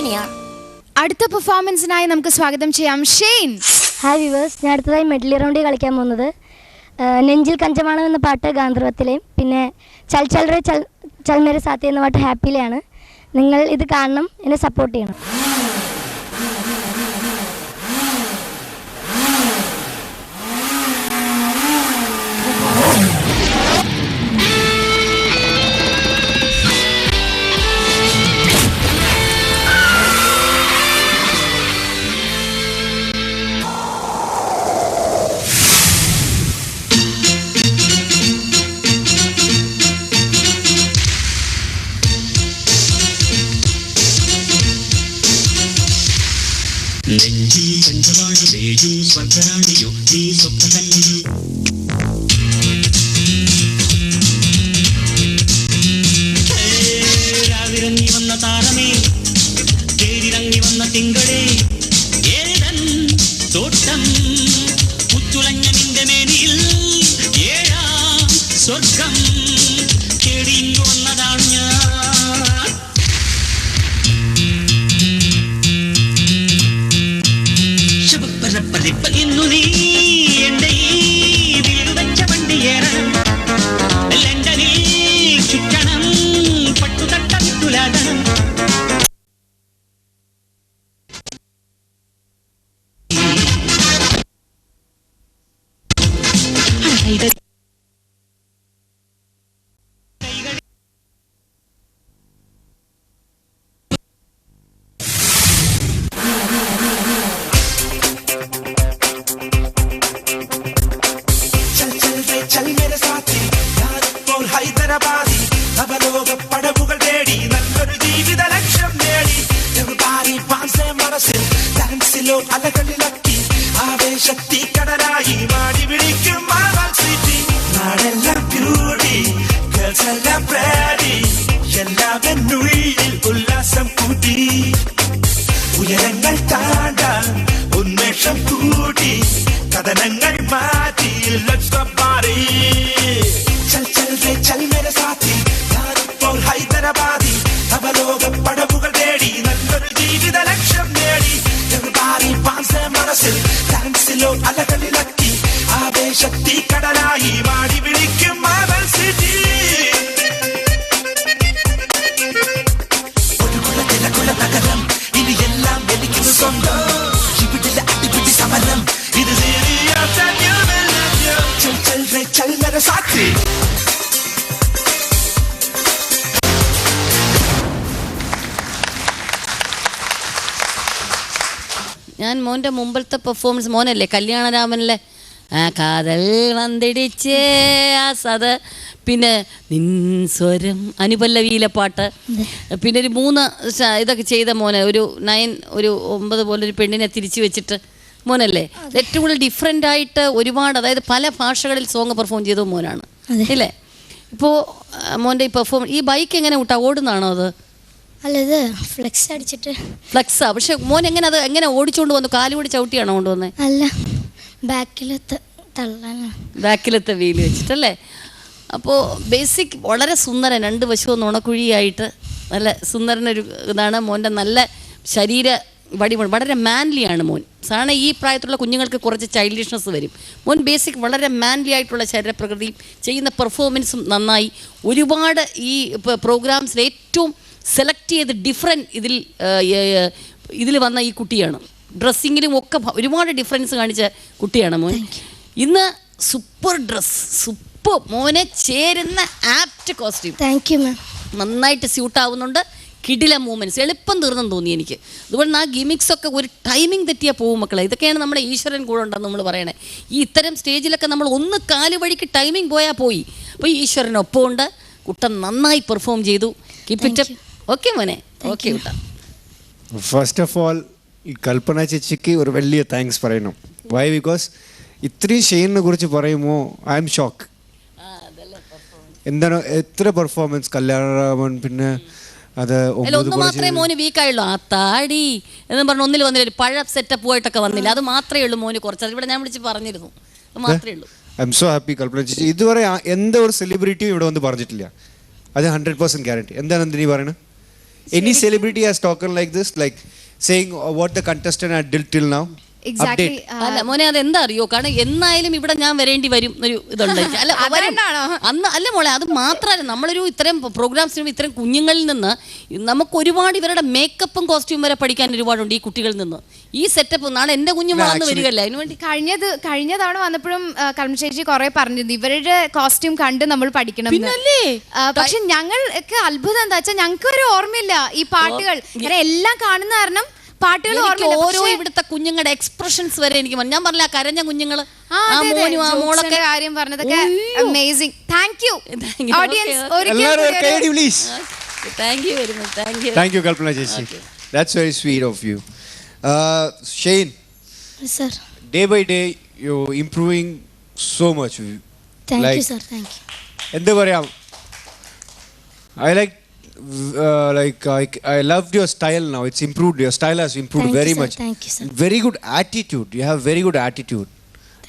ഇങ്ങനെയാ. അടുത്ത പെർഫോമൻസിനായി നമുക്ക് സ്വാഗതം ചെയ്യാം ഷെയ്ൻ. ഹായ് വ്യൂവേഴ്സ്, ഞാൻ അടുത്തതായി മെഡലി റൗണ്ടിൽ കളിക്കാൻ പോകുന്നത് നെഞ്ചിൽ കഞ്ചമാണം എന്ന പാട്ട് ഗാന്ധർവത്തിലെയും പിന്നെ ചൽ ചൽ റേ ചൽ ചൽ മേരെ സാത്തി എന്ന പാട്ട് ഹാപ്പിയിലെയാണ്. നിങ്ങൾ ഇത് കാണണം, എന്നെ സപ്പോർട്ട് ചെയ്യണം. നെഞ്ചിൽ പഞ്ചവാഴയോ സ്വർഗരാണിയോ നീ സ്വപ്നകന്യോ രാവിറങ്ങി വന്ന താരമേ തേരിറങ്ങി വന്ന തിങ്കളേ ഏതൻ തോട്ടം പുത്തുലഞ്ഞ നിന്റെ മേനിയിൽ ഏഴാം സ്വർഗം കേടിയിങ്ങു വന്നതാണ് ഞാൻ. ഇന്നു നീ എന്റെ ഈ വീട് വെച്ച വണ്ടിയേറണം, ലണ്ടനിൽ ചുറ്റണം, പട്ടുതട്ടുലാടണം. चल मेरे साथी ഞാനിപ്പോൾ ഹൈദരാബാദി നവലോക പടവുകൾ തേടി നല്ലൊരു ജീവിത ലക്ഷ്യം നേടി ചെറുതാരി പാൻസേ മനസ്സിൽ ഡാൻസിലോ അലകളിലക്കി ആവേശത്തി കടലായി മാടി പിടിക്കും മാവൽ സിറ്റി നാടെല്ലാം ബ്യൂട്ടി ഗേൾസ് എല്ലാം പ്രേടി എല്ലാവൻ ഉള്ളിൽ ഉല്ലാസം കൂട്ടി ഉയരങ്ങൾ താണ്ടാൻ ഉന്മേഷം കൂട്ടി കഥനങ്ങൾ മാറ്റി let's go party ചൽ ചൽ റേ ചൽ മേരെ സാത്തി ഞാനിപ്പോൾ ഹൈദരാബാദി നവലോക പടവുകൾ തേടി നല്ലൊരു ജീവിത ലക്ഷ്യം നേടി ചെറുതാരി പാൻസേ മനസ്സിൽ ഡാൻസിലോ അലകളിലക്കി ആവേശത്തി കടലായി മാടി വിളിക്കും മാവൽ സിറ്റി ഒരു കുല നഗരം ഇനി എല്ലാം എനിക്ക് സ്വന്തം ഇവിടില്ല അടിപിടി സമരം ഇത് चल चल रे चल मेरे साथी ഞാൻ മോൻ്റെ മുമ്പത്തെ പെർഫോമൻസ് മോനല്ലേ കല്യാണരാമനിലെ കാതൽ വന്തിടിച്ചേ ആ സത് പിന്നെ നിൻ സ്വരം അനുപല്ലവിയിലെ പാട്ട് പിന്നെ ഒരു 3 ഇതൊക്കെ ചെയ്ത മോനെ ഒരു 9 പോലൊരു പെണ്ണിനെ തിരിച്ചു വെച്ചിട്ട് മോനല്ലേ ഏറ്റവും കൂടുതൽ ഡിഫറെൻ്റ് ആയിട്ട് ഒരുപാട് അതായത് പല ഭാഷകളിൽ സോങ് പെർഫോം ചെയ്ത മോനാണ് ഇല്ലേ. ഇപ്പോൾ മോൻ്റെ ഈ പെർഫോം ഈ ബൈക്ക് എങ്ങനെ വിട്ടാ ഓടുന്നതാണോ അത്? അല്ല, ഇത് ഫ്ലെക്സ് അടിച്ചിട്ട് ഫ്ലെക്സാ. പക്ഷെ മോൻ എങ്ങനെ അത് എങ്ങനെ ഓടിച്ചുകൊണ്ട് വന്നു? കാലുകൂടി ചവിട്ടിയാണോ കൊണ്ടുവന്നത്? അല്ല, ബാക്കിലത്തെ വീല് വെച്ചിട്ടല്ലേ. അപ്പോൾ ബേസിക് വളരെ സുന്ദരൻ, 2 വശവും നുണക്കുഴിയായിട്ട് നല്ല സുന്ദരനൊരു ഇതാണ് മോൻ്റെ. നല്ല ശരീര വടി വളരെ മാൻലിയാണ് മോൻ. സാധാരണ ഈ പ്രായത്തിലുള്ള കുഞ്ഞുങ്ങൾക്ക് കുറച്ച് ചൈൽഡിഷ്നെസ് വരും. മോൻ ബേസിക് വളരെ മാൻലി ആയിട്ടുള്ള ശരീരപ്രകൃതിയും ചെയ്യുന്ന പെർഫോമൻസും നന്നായി. ഒരുപാട് ഈ പ്രോഗ്രാംസിൽ ഏറ്റവും സെലക്ട് ചെയ്ത് ഡിഫറെൻറ്റ് ഇതിൽ വന്ന ഈ കുട്ടിയാണ്. ഡ്രസ്സിങ്ങിലും ഒക്കെ ഒരുപാട് ഡിഫറൻസ് കാണിച്ച കുട്ടിയാണ് മോൻ. ഇന്ന് സൂപ്പർ ഡ്രസ്, സൂപ്പർ മോനെ ചേരുന്ന apt costume. Thank you ma'am. നന്നായിട്ട് സ്യൂട്ടാവുന്നുണ്ട്. കിടില മൂവ്മെൻറ്റ്സ്, എളുപ്പം തീർന്നെന്ന് തോന്നി എനിക്ക്. അതുകൊണ്ട് ആ ഗിമിക്സ് ഒക്കെ ഒരു ടൈമിംഗ് തെറ്റിയാൽ പോകും മക്കളെ. ഇതൊക്കെയാണ് നമ്മുടെ ഈശ്വരൻ കൂടെ ഉണ്ടെന്ന് നമ്മൾ പറയണേ. ഈ ഇത്തരം സ്റ്റേജിലൊക്കെ നമ്മൾ ഒന്ന് കാല് വഴിക്ക് ടൈമിംഗ് പോയാൽ പോയി. അപ്പോൾ ഈ ഈശ്വരനൊപ്പം ഉണ്ട്. കുട്ടൻ നന്നായി പെർഫോം ചെയ്തു. Keep it up. ഓക്കെ മോനെ, ഓക്കെ കുട്ട. ഫസ്റ്റ് ഓഫ് ഓൾ ഈ കൽപ്പന ചേച്ചിക്ക് ഒരു വലിയ താങ്ക്സ് പറയണം. വൈ? ബിക്കോസ് ഇത്രയും ഷെയ്നിനെ കുറിച്ച് പറയുമ്പോൾ ഐ എം ഷോക്ക്. എന്താണ് എത്ര പെർഫോമൻസ് കല്യാണരാമൻ, പിന്നെ അത് ഒന്ന് മാത്രമേ മോന് വീക്കായുള്ളൂ. ആ താടി എന്ന് പറഞ്ഞ ഒന്നിൽ വന്നില്ല, ഒരു പഴ സെറ്റപ്പ് പോയിട്ടൊക്കെ വന്നില്ല. അത് മാത്രമേ ഉള്ളൂ മോന് കുറച്ച്. ഇവിടെ ഞാൻ വിളിച്ച് പറഞ്ഞിരുന്നു, അത് മാത്രമേ ഉള്ളൂ. I am so happy. Kalpana ചേച്ചി ഇതുവരെ എന്താ ഒരു സെലിബ്രിറ്റിയും ഇവിടെ വന്ന് പറഞ്ഞിട്ടില്ല. അത് 100% ഗ്യാരണ്ടി. എന്താണ് എന്തിനീ പറയണത്? Any celebrity has talked like this, like saying what the contestant had did till now? Exactly Update. അല്ല മോനെ അതെന്താ അറിയോ, കാരണം എന്നായാലും ഇവിടെ ഞാൻ വരേണ്ടി വരും ഒരു ഇതുണ്ട് എനിക്ക്. അല്ല വരും. അതുകൊണ്ടാണോ? അന്ന് അല്ല മോളെ, അത് മാത്രമല്ല, നമ്മളൊരു ഇത്രയും പ്രോഗ്രാംസിനും ഇത്രയും കുഞ്ഞുങ്ങളിൽ നിന്ന് നമുക്ക് ഒരുപാട് ഇവരുടെ മേക്കപ്പും കോസ്റ്റ്യൂം വരെ പഠിക്കാൻ ഒരുപാടുണ്ട് ഈ കുട്ടികളിൽ നിന്ന്. ഈ സെറ്റപ്പ് നാളെ എൻ്റെ കുഞ്ഞു വളർന്നു വരികയല്ല, അതിനുവേണ്ടി കഴിഞ്ഞ തവണ വന്നപ്പോഴും കൽപ്പന ചേച്ചി കുറെ പറഞ്ഞിരുന്നു ഇവരുടെ കോസ്റ്റ്യൂം കണ്ട് നമ്മൾ പഠിക്കണം എന്ന്. പിന്നല്ലേ? പക്ഷെ ഞങ്ങൾക്ക് അത്ഭുതം എന്താ വെച്ചാൽ ഞങ്ങൾക്ക് ഒരു ഓർമ്മയില്ല ഈ പാട്ടുകൾ. കാരണം എല്ലാം കാണുന്ന കാരണം പാട്ടുകൾ എനിക്ക് ഓർമ്മയില്ല. ഓരോ ഇവിടുത്തെ കുഞ്ഞുങ്ങളുടെ എക്സ്പ്രഷൻസ് വരെ എനിക്ക് ഞാൻ പറഞ്ഞില്ല, ആ കരഞ്ഞ കുഞ്ഞുങ്ങള്, ആ മോനും ആ മോളൊക്കെ. കാര്യം പറഞ്ഞതൊക്കെ amazing. Thank you Thank you. Audience. എല്ലാവരും കൈയടി please. Thank you very much. Thank you. Thank you, Kalpana Chechi. That's very sweet of you. Shane, sir. day by day you're improving so much. Thank Like, you sir. Thank you. എന്താ പറയാ, I loved your style now. It's improved. Your style has improved Thank you, very sir. much. Thank you, sir. Very good attitude. You have very good attitude.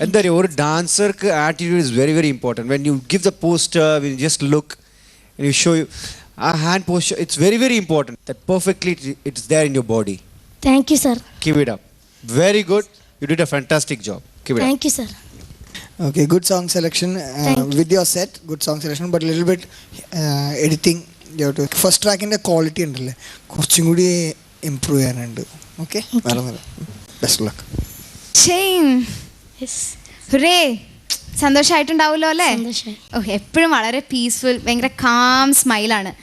എന്താ പറയുക, ഒരു ഡാൻസർക്ക് attitude is very very important. When you give the poster, when you just look and you show you a hand posture, it's very very important. That perfectly it's there in your body. Thank you sir. Keep it up. Very good. You did a fantastic job. Keep it up. Thank you sir. Okay, good song selection with your set. Good song selection, but a little bit editing. You have to first track in the quality ഉണ്ടല്ലേ, കുറച്ചും കൂടി improve ചെയ്യാനുണ്ട്. Okay, best luck. Hurray, സന്തോഷമായിട്ടുണ്ടാവുമല്ലോ അല്ലേ? സന്തോഷമായി. ഓ, എപ്പോഴും വളരെ peaceful, ഭയങ്കര കാം സ്മൈലാണ്.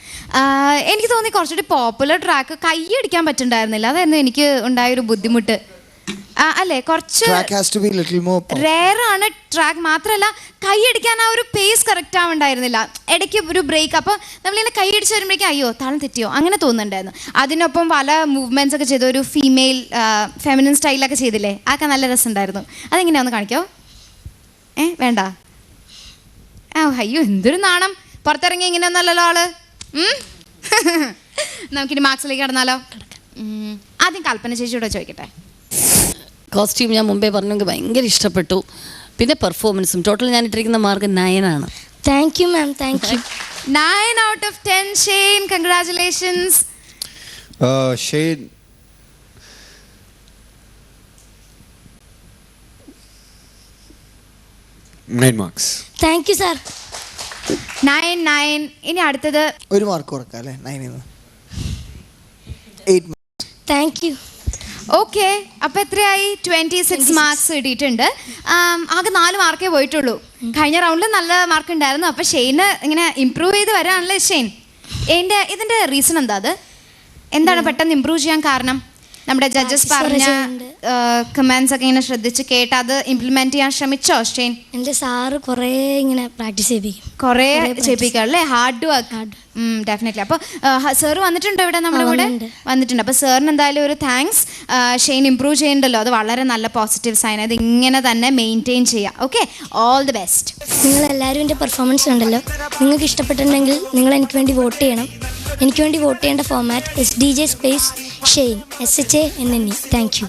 എനിക്ക് തോന്നി കുറച്ചുകൂടി പോപ്പുലർ ട്രാക്ക് കൈയടിക്കാൻ പറ്റുന്നുണ്ടായിരുന്നില്ല, അതായിരുന്നു എനിക്ക് ഉണ്ടായൊരു ബുദ്ധിമുട്ട്. അല്ലേ, കുറച്ച് Track has to be little more pop. Rare ആണ് ട്രാക്ക്. മാത്രമല്ല കൈയടിക്കാൻ ആ ഒരു പേസ് കറക്റ്റ് ആവുണ്ടായിരുന്നില്ല, ഇടയ്ക്ക് ഒരു ബ്രേക്ക്. അപ്പോൾ നമ്മളിങ്ങനെ കൈയടിച്ച് വരുമ്പോഴേക്കും അയ്യോ താളം തെറ്റിയോ അങ്ങനെ തോന്നുന്നുണ്ടായിരുന്നു. അതിനൊപ്പം പല മൂവ്മെൻറ്റ്സ് ഒക്കെ ചെയ്തു, ഒരു ഫെമിനിൻ സ്റ്റൈലൊക്കെ ചെയ്തില്ലേ, അതൊക്കെ നല്ല രസമുണ്ടായിരുന്നു. അതെങ്ങനെയാന്ന് കാണിക്കോ? വേണ്ട, അയ്യോ എന്തൊരു നാണം, പുറത്തിറങ്ങി ഇങ്ങനെയൊന്നല്ലല്ലോ ആള്. നമുക്കിനി മാർക്സിലേക്ക് കടന്നാലോ? ആദ്യം കൽപ്പന ചേച്ചിയോടെ ചോദിക്കട്ടെ. കോസ്റ്റ്യൂം ഞാൻ മുമ്പേ പറഞ്ഞെങ്കിൽ ഭയങ്കര ഇഷ്ടപ്പെട്ടു, പിന്നെ പെർഫോമൻസും. ടോട്ടൽ ഞാൻ ഇട്ടിരിക്കുന്ന മാർക്ക് 9 ആണ്. Thank you ma'am. Thank you. 9 out of 10. Shane, congratulations. Shane, nine marks. Thank you sir. 9. ഇനി അടുത്തത് ഒരു മാർക്ക് കുറക്കാം അല്ലേ, 9 8. Thank you. ഓക്കെ, അപ്പൊ എത്രയായി? 26 മാർക്സ് കിട്ടിയിട്ടുണ്ട്. ആകെ 4 മാർക്കേ പോയിട്ടുള്ളൂ. കഴിഞ്ഞ റൗണ്ടിൽ നല്ല മാർക്ക് ഉണ്ടായിരുന്നു. അപ്പൊ ഷെയ്ന് ഇങ്ങനെ ഇമ്പ്രൂവ് ചെയ്ത് വരാണല്ലേ ഷെയ്ൻ? ഇതിന്റെ റീസൺ എന്താ? എന്താണ് പെട്ടെന്ന് ഇമ്പ്രൂവ് ചെയ്യാൻ കാരണം? നമ്മുടെ ജഡ്ജസ് പറഞ്ഞ കമന്റ്സ് ഒക്കെ ഇങ്ങനെ ശ്രദ്ധിച്ച് കേട്ട് അത് ഇംപ്ലിമെന്റ് ചെയ്യാൻ ശ്രമിച്ചോ ഷെയ്ൻ? എൻ്റെ സാറ് കുറേ ഇങ്ങനെ പ്രാക്ടീസ് ചെയ്യിപ്പിക്കും. കുറേ ചെയ്യിപ്പിക്കുക അല്ലേ? Hard work. ഡെഫിനറ്റ്ലി. അപ്പോൾ സാറ് വന്നിട്ടുണ്ടോ ഇവിടെ നമ്മുടെ കൂടെ? വന്നിട്ടുണ്ട്. അപ്പോൾ സാറിന് എന്തായാലും ഒരു താങ്ക്സ്. ഷെയ്ൻ ഇമ്പ്രൂവ് ചെയ്യുന്നുണ്ടല്ലോ, അത് വളരെ നല്ല പോസിറ്റീവ് സൈൻ. അത് ഇങ്ങനെ തന്നെ മെയിൻറ്റെയിൻ ചെയ്യാം. Okay, all the best. നിങ്ങളെല്ലാവരും എൻ്റെ പെർഫോമൻസ് ഉണ്ടല്ലോ, നിങ്ങൾക്ക് ഇഷ്ടപ്പെട്ടിട്ടുണ്ടെങ്കിൽ നിങ്ങൾ എനിക്ക് വേണ്ടി വോട്ട് ചെയ്യണം. എനിക്ക് വേണ്ടി വോട്ട് ചെയ്യേണ്ട format SDJ space Shane SHANNE. Thank you.